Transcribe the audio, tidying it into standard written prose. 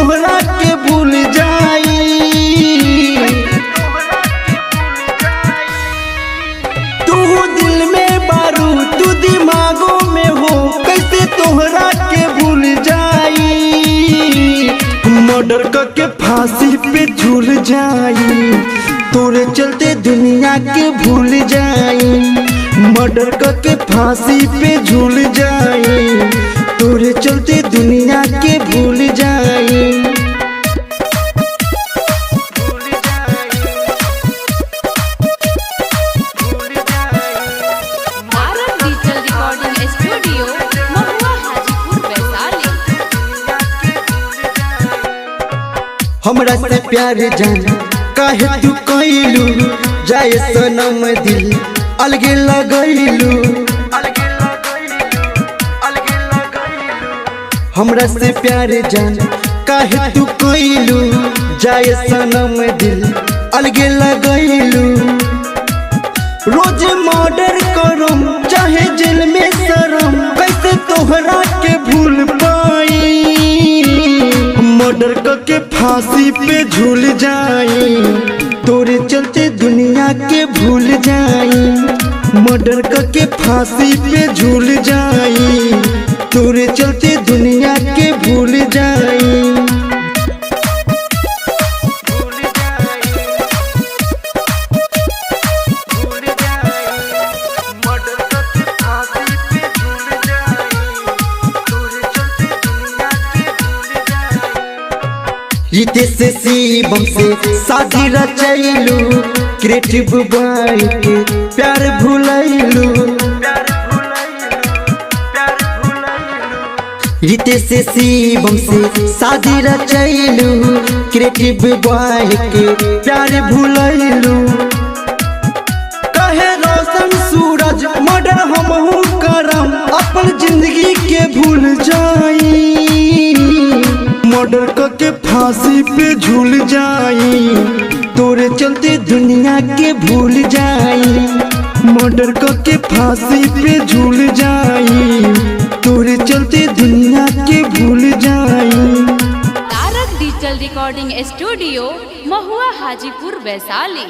तोहरा के भूल जाई। तू दिल में बारू तू दिमागों में हो, कैसे तोहरा के भूल जाई। मर्डर करके फांसी पे झूल जाई, तोरे चलते दुनिया के भूल जाई। मर्डर करके फांसी पे झूल जाई, तोरे चलते दुनिया के भूल जाई। हमरा से प्यार जान काहे तू कइलू, जाए सनम दिल अलगे लगैलू। हमरा से प्यार जान काहे तू कइलू, जाए सनम दिल अलगे लगैलू। रोज मर्डर करम चाहे जेल में शरम, कैसे तोहरा के भूल पाई। मर्डर करके फांसी पे झूल जाई, तोरे चलते दुनिया के भूल जाई। मर्डर करके फांसी पे झूल जाई, तोरे चलते दुनिया के भूल जाई। रितेश से शिवम से शादी रचैलू, क्रिएटिव बॉय के प्यार भूलैलू। रितेश से शिवम से शादी रचैलू, क्रिएटिव बॉय के प्यार भूलैलू। कहे रोशन सूरज मर्डर हमहू करम, अपन जिंदगी के भूल जाई। मर्डर करके फांसी पे झूल जाई, तोरे चलते दुनिया के भूल जाई। मर्डर करके फांसी पे झूल जाई, तोरे चलते दुनिया के भूल जाई। तारक डिजिटल रिकॉर्डिंग स्टूडियो, महुआ, हाजीपुर, वैशाली।